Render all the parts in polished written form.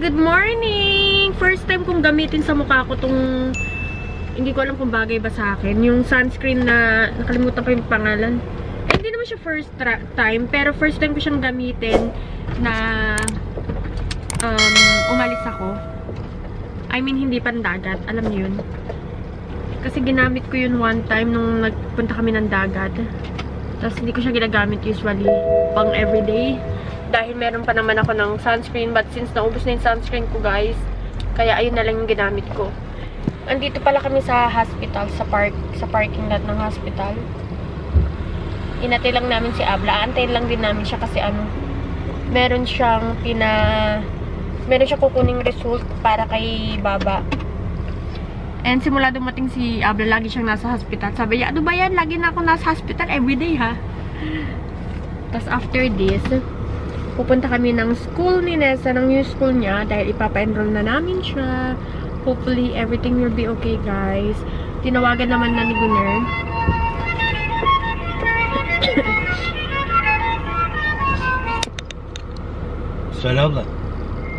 good morning! First time kong gamitin sa mukha ko tong, hindi ko alam kung bagay ba sa akin, yung sunscreen na, nakalimutan ko yung pangalan. Eh, hindi naman siya first time, pero first time ko siyang gamitin na umalis ako. I mean, hindi pandagat, alam niyo yun. Kasi ginamit ko yun one time nung nagpunta kami ng dagat. Tapos hindi ko siya ginagamit usually pang everyday. Dahil meron pa naman ako ng sunscreen. But since naubos na yung sunscreen ko, guys, kaya ayun na lang yung ginamit ko. Andito pala kami sa hospital, sa parking lot ng hospital. Inatay lang namin si Abla. Antayin lang din namin siya kasi meron siyang kukuning result para kay Baba. And simula dumating si Abla, lagi siyang nasa hospital. Sabi niya, ano ba yan? Lagi na ako nasa hospital everyday, ha? Tapos after this, pupunta kami ng school ni Nessa, ng new school niya, dahil ipapa-enroll na namin siya. Hopefully, everything will be okay, guys. Tinawagan naman na ni Gunner. Söyle abla.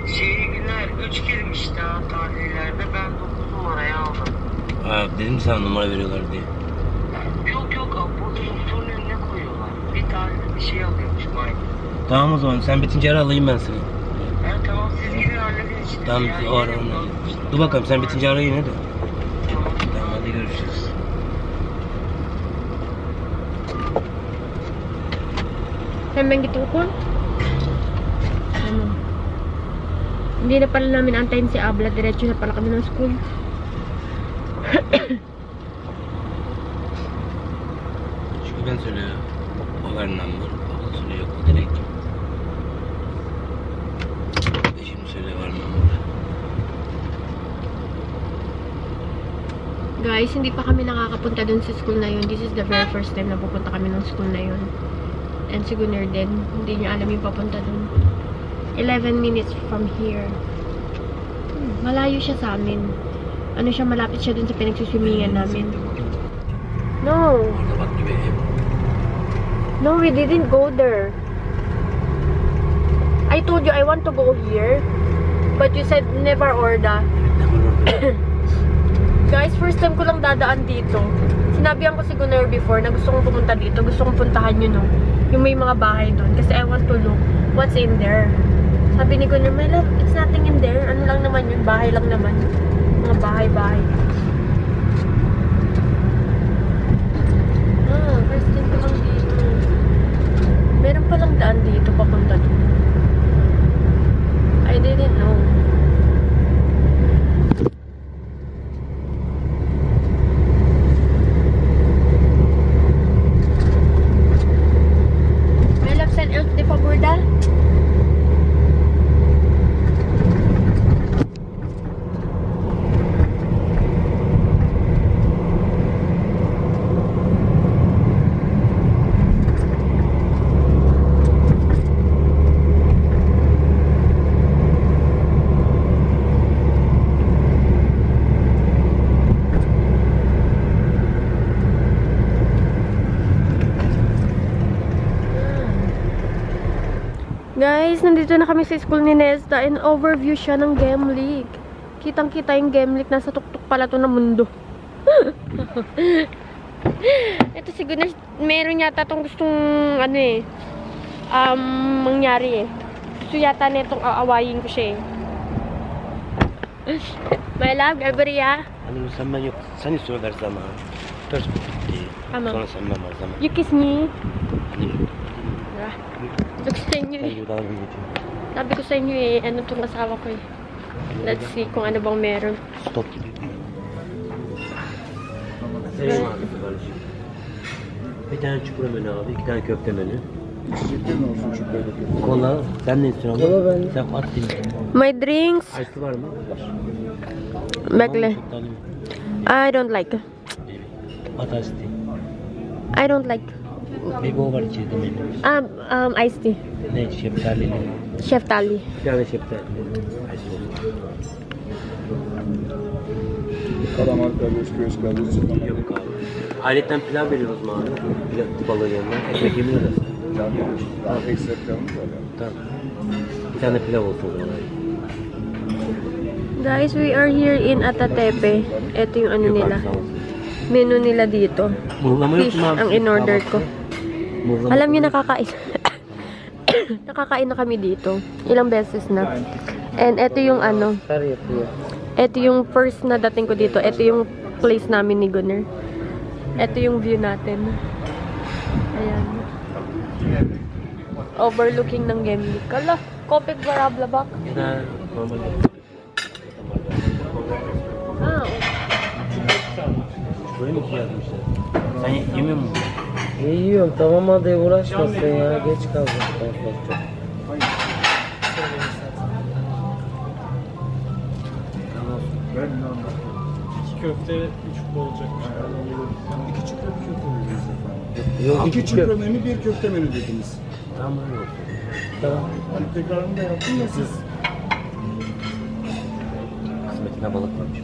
Günler 3 girmişti ha tarihlerde. Ben 9 numarayı aldım. Ha, dedim sana numara veriyorlar diye. Yok burada doktorun önüne koyuyorlar. Bir tarihte bir şey alıyormuş Mike. Tamam o zaman sen bitince ara alayım ben seni. Ha tamam siz gidin halledin işte. Tamam Yani, o ara onunla. Dur bakalım sen bitince ara yine de. Tamam. Tamam hadi görüşürüz. Saan gitukon? Ano? Hindi na pala namin antayin si Abla. Diretso na pala kami ng school. Çünkü ben söylüyor. O ver number. O da söylüyor o direkt. Şimdi söyle ver number. Guys, hindi pa kami nakakapunta dun sa school na yun. This is the very first time na pupunta kami ng school na yun. And si Gunner din, hindi niya alam yung papunta dun. 11 minutes from here. Malayo siya sa amin. Ano siya, malapit siya dun sa pinagsuswimingan namin. No! Orada bak gibi. No, we didn't go there. I told you I want to go here. But you said never order. Guys, first time ko lang dadaan dito. Sinabihan ko si Gunner before na gusto kong pumunta dito. Gusto kong puntahan yun, no? Yung may mga bahay doon. Kasi I want to look what's in there. Sabi ni Gunner, my love, it's nothing in there. Ano lang naman yun? Bahay lang naman. Mga bahay-bahay. First time ko lang dito. Meron palang daan dito papunta doon. I didn't know. De Faburda. Guys, nandito na kami sa school ni Nesta and overview siya ng Gemlik. Kitang-kita yung Gemlik. Nasa tuktok pala to ng mundo. Ito siguro, meron yata itong gustong, mangyari eh. Gusto yata na itong aawayin ko siya eh. My love, Gabriela. Hani sen yok. Sen istiyor ver zaman. Ters bitti. Tamam. Sonra sen ben var zaman. You kiss me. Hani Gusto sa inyo eh. Sabi ko sa inyo eh, ano itong asawa ko eh. Let's see kung ano bang meron. Stop. Bir tane çukura menü abi, 2 tane köfte menü. Kola, sen ne istiyorsun? Kola ben. Sen at dinle. My drinks. Ice var mı? Var. Bekle. I don't like. At ice tea. I don't like. Bir bol var içeride menü. Iced tea. Ne? Şeftali. Şeftali. Bir tane şeftali. Ice olsun. Kalamar kalıyoruz, göğüs kalıyoruz. Yok abi. Aletten pilav veriyoruz mu abi? Pilav balığı yanına. Ekmek yemiyor da. Daha ekstra planımız var ya. Tamam. Bir tane pilav olsun o zaman. Guys, we are here in Atatepe. Ito yung ano nila. Menu nila dito. Fish ang in-order ko. Alam niyo, nakakain. Nakakain na kami dito. Ilang beses na. And ito yung ano. Ito yung first na dating ko dito. Ito yung place namin ni Gunner. Ito yung view natin. Ayan. Overlooking ng Gemlik. Kala, Kopek Varablabak. Böyle mi yazmışlar? Sen yemiyor musun? Yiyorum tamam hadi uğraşmasın ya geç kaldık daha fazla. Ben inanmam. 2 köfte 3 olacak. Yani 2 çikolata köfte dediniz efendim. Yok 2 iki çikolata köfte. menü 1 köfte menü dediniz. Tamam yok. Tamam. Hani tekrarını da yaptım ya siz. Kısmetine balık varmış.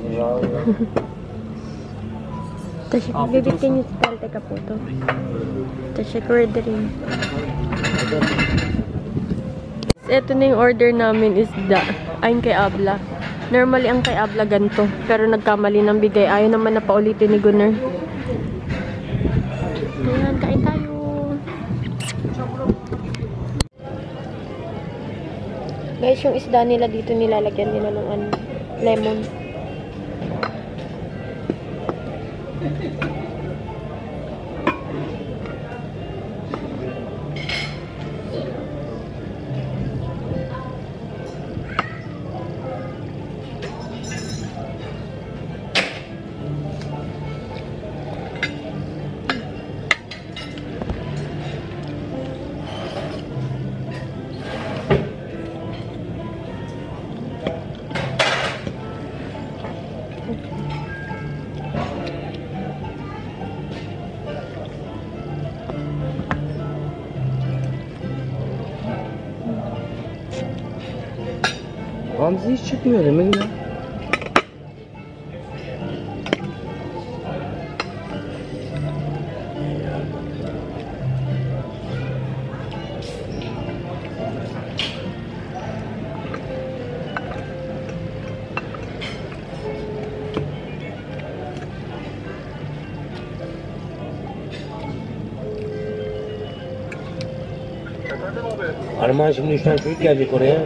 Bibigyan niyo sa teka po to. Teşekkür ederim. Ito na yung order namin isda. Ayun kay Abla. Normally ang kay Abla ganito. Pero nagkamali ng bigay. Ayaw naman na paulitin ni Gunner. Ayan, kain tayo. Guys, yung isda nila dito nilalagyan nila ng ano, lemon. Hamza hiç çıkmıyor değil mi ya? Armağan şimdi 3 tane çocuk gelecek oraya.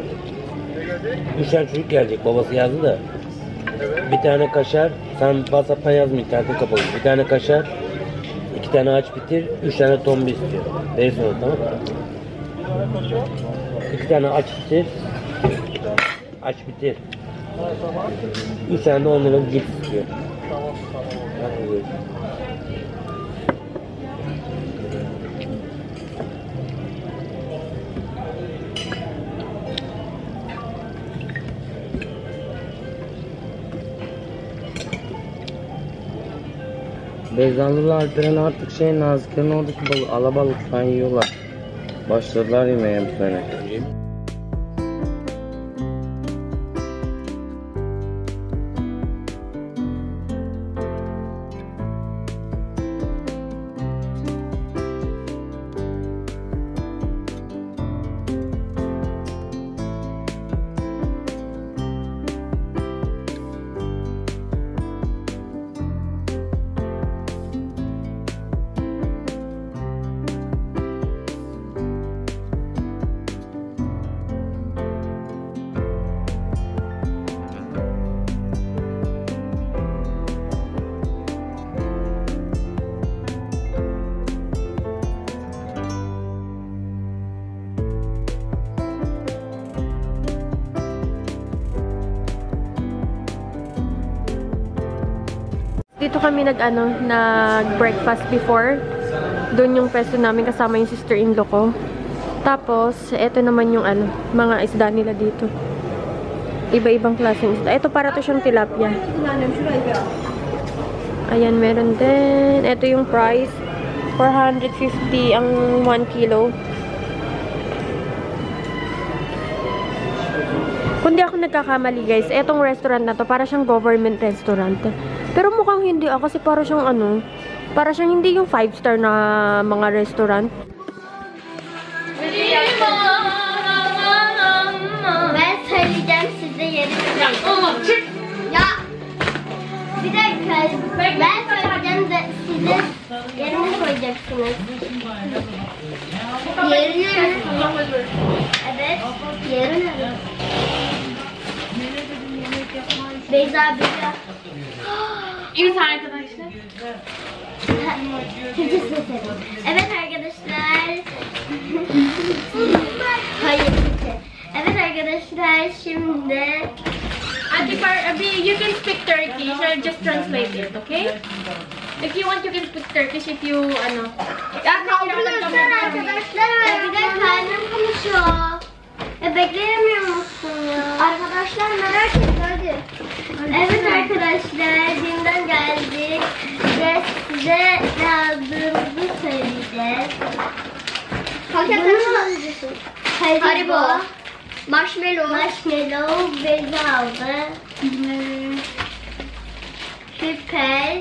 3 tane çocuk gelecek. Babası yazdı da. Bir tane kaşar. Sen WhatsApp'tan yazma, internetin kapalı. Bir tane kaşar. 2 tane aç bitir. 3 tane tombi istiyor. Verirsin onu, tamam mı? 2 tane aç bitir. Aç bitir. 3 tane de 10 liralık cips istiyor. Tamam. Bezanlılı Alperen artık Naziklerin oradaki balık, alabalık falan yiyorlar. Başladılar yemeye bu sene. Dito kami nag-breakfast before. Doon yung pwesto namin kasama yung sister-in-law ko. Tapos, eto naman yung mga isda nila dito. Iba-ibang klaseng isda. Ito para to siyang tilapia. Ayan, meron din. Ito yung price. 450 ang 1 kilo. Kung di ako nagkakamali guys, etong restaurant na to, para siyang government restaurant. Pero mukhang hindi kasi para siyang para siyang hindi yung 5-star na mga restaurant. Ben söyleyeceğim size yerini. Ya bir dakika ben söyleyeceğim de size yerine koyacaksınız. Yerine evet yerine Beyza Beyza İyi arkadaşlar. Evet arkadaşlar. Hayır. Evet arkadaşlar şimdi You can speak Turkish. I'll just translate it, okay? If you want, you can speak Turkish if you, ya kaldırıyorsun arkadaşlar. Bir de karnım konuşuyor. Bekleyemiyor musun ya? Arkadaşlar merak etme hadi. Evet arkadaşlar dünden geldik ve size ne aldığımızı söyleyeceğiz. Haribo. Marshmallow Beyza aldı. Süper.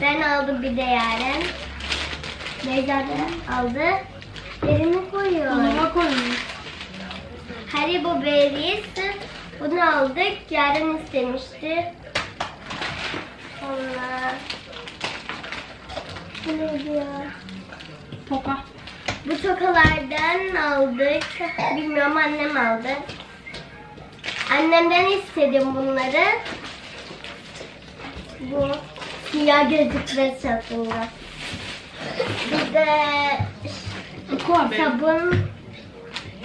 Ben aldım bir de Yaren. Beyza da aldı. Yerine koyuyor. Dolaba koymuş. Haribo Berries. Bunu aldık. Yaren istemişti. Sonra bu neydi ya? Toka. Bu tokalardan aldık. Bilmiyorum annem aldı. Annemden istedim bunları. Bu siyah gözlükle satılıyor. Bir de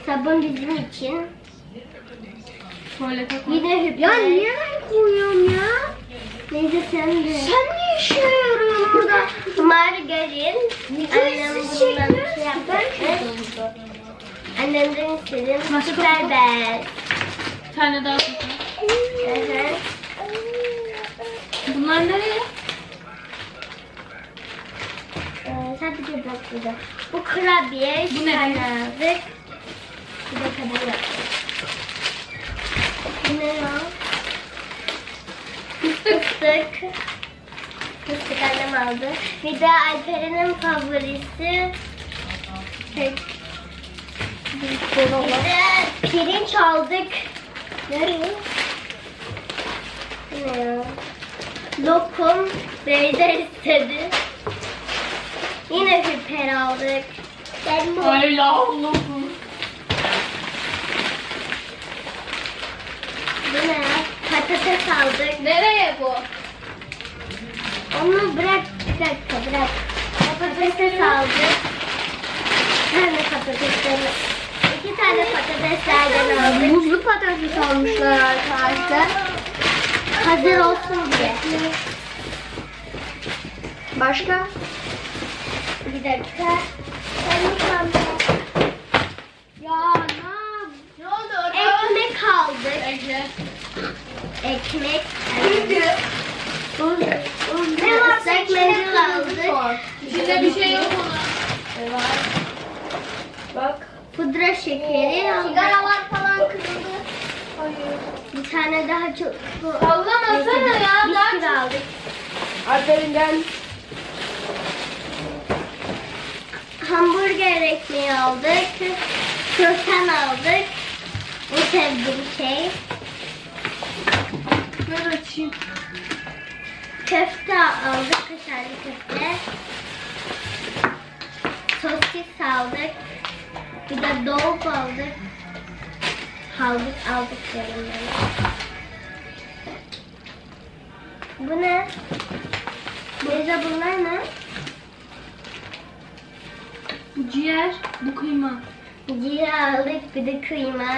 sabun bizim için. Tuvalete koy. Yine hüpler. Ya niye ben koyuyorum ya? Neyse sen de. Sen ne işe yarıyorsun burada? Margarin. Annem bundan bir şey yaptı. Annemden istedim. Süper bel. Bir tane daha toka. Evet. Bunlar nereye? Sadece bak burada. Bu kurabiye. Bu ne? Aldık. Bir de kadar yaptık. Bu ne ya? Fıstık. Fıstık annem aldı. Bir de Alperen'in favorisi. Bir de pirinç aldık. Nereye? Bu ne ya? Lokum. Beyza istedi. Yine hüper aldık. Öyle Allah'ım. Bu ne ya? Patates aldık. Nereye bu? Onu bırak bir dakika bırak. Patates aldık. Bir tane patatesler. 2 tane patateslerden aldık. Buzlu patates almışlar arkadaşlar. Hazır olsun diye. Başka? Bir dakika. Ya ne oldu? Ekmek aldık. Ekmek. Ne var? Ekmek aldık. İçinde bir şey yok ona. Bak. Pudra şekeri aldık. Sigaralar falan kırıldı. Bir tane daha çok. Sallamasana ya. Bisküvi aldık. Alperinden. Hamburger ekmeği aldık. Köften aldık. Bu sevdiğim şey. Ver açayım. Köfte aldık. Kaşarlı köfte. Sosis aldık. Bir de dolp aldık. Aldık derim ben. Bu ne? Beyza bunlar ne? Bu ciğer, bu kıyma. Ciğer aldık bir de kıyma.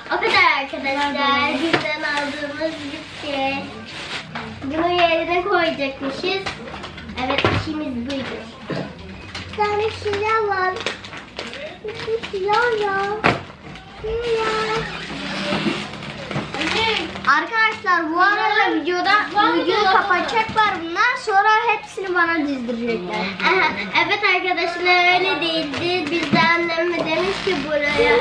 O kadar arkadaşlar. Bizden aldığımız bir şey. Bunu yerine koyacakmışız. Evet işimiz buydu. Bir tane silah var. Bir silah ya. Arkadaşlar bu arada videoyu kapatacaklar bunlar. Sonra hepsini bana dizdirecekler. Evet arkadaşlar öyle değildi. Biz de annem demiş ki buraya.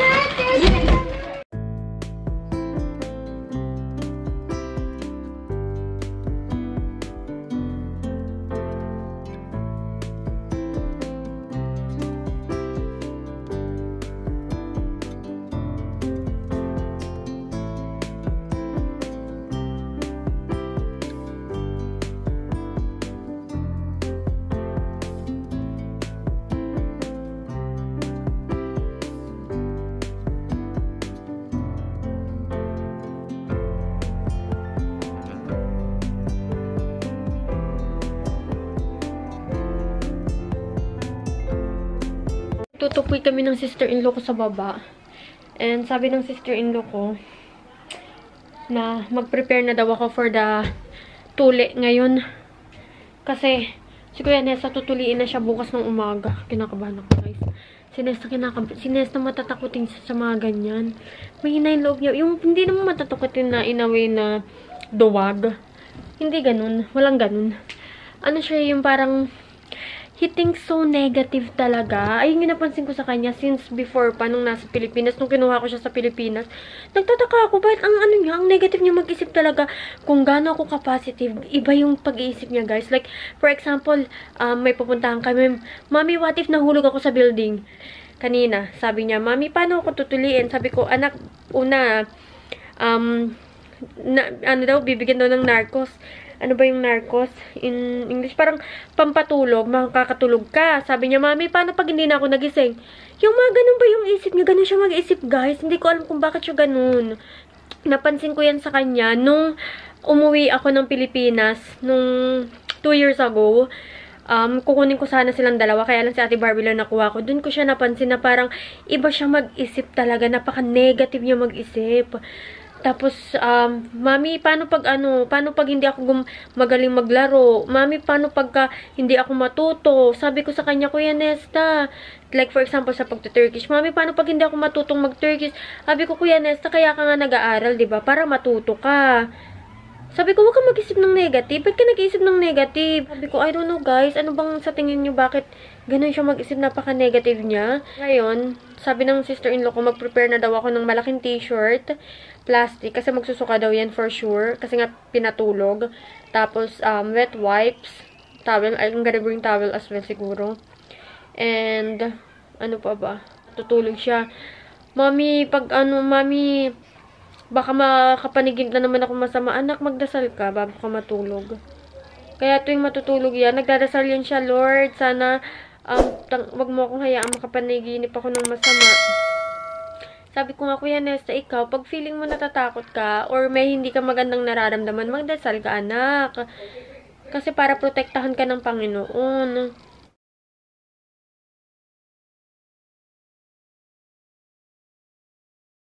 Nagtutupoy kami ng sister-in-law ko sa baba. And sabi ng sister-in-law ko na mag-prepare na daw ako for the tuli ngayon. Kasi si Kuya Nesta tutuliin na siya bukas ng umaga. Kinakabahan ako, guys. Si Nesta matatakutin sa mga ganyan. Mahina yung loob niya. Yung hindi naman matatakutin na inaway na duwag. Hindi ganun. Walang ganun. Ano siya yung parang he thinks so negative talaga. Ayun yung napansin ko sa kanya since before pa nung nasa Pilipinas. Nung kinuha ko siya sa Pilipinas, nagtataka ako, bakit ang ano niya, ang negative niya mag-isip talaga. Kung gaano ako ka-positive, iba yung pag-iisip niya, guys. Like, for example, may pupuntahan kami, Mami, what if nahulog ako sa building? Kanina, sabi niya, Mami, paano ako tutuliin? Sabi ko, anak, una, ano daw, bibigyan daw ng narcos. Ano ba yung narcos? In English, parang pampatulog, makakatulog ka. Sabi niya, Mami, paano pag hindi na ako nagising? Yung mga ganun ba yung isip niya? Ganun siya mag-isip, guys. Hindi ko alam kung bakit siya ganun. Napansin ko yan sa kanya nung umuwi ako ng Pilipinas, nung 2 years ago. Kukunin ko sana silang dalawa, kaya lang si Ate Barbie lang nakuha ko. Doon ko siya napansin na parang iba siya mag-isip talaga. Napaka-negative niya mag-isip. Tapos, Mami, paano pag hindi ako magaling maglaro? Mami, paano pagka hindi ako matuto? Sabi ko sa kanya, Kuya Nesta, like for example, sa pagtu-Turkish, Mami, paano pag hindi ako matutong mag-Turkish? Sabi ko, Kuya Nesta, kaya ka nga nag-aaral, diba? Para matuto ka. Sabi ko, huwag ka mag-isip ng negative. Ba't ka nag-isip ng negative? Sabi ko, I don't know, guys. Ano bang sa tingin nyo, bakit ganun siya mag-isip, napaka-negative niya? Ngayon, sabi ng sister-in-law ko, mag-prepare na daw ako ng malaking t-shirt, plastic, kasi magsusuka daw yan for sure, kasi nga pinatulog. Tapos, wet wipes, towel, I'm gonna bring towel as well siguro. And, ano pa ba? Tutulog siya. Mami, Mami, baka makapanigid na naman ako masama. Anak, magdasal ka bago ka matulog. Kaya tuwing matutulog yan, nagdadasal yan siya, Lord. Sana, wag mo akong hayaan makapaniginip ako ng masama. Sabi ko nga, Kuya Nesta, ikaw, pag feeling mo natatakot ka, or may hindi ka magandang nararamdaman, magdasal ka, anak. Kasi para protektahan ka ng Panginoon.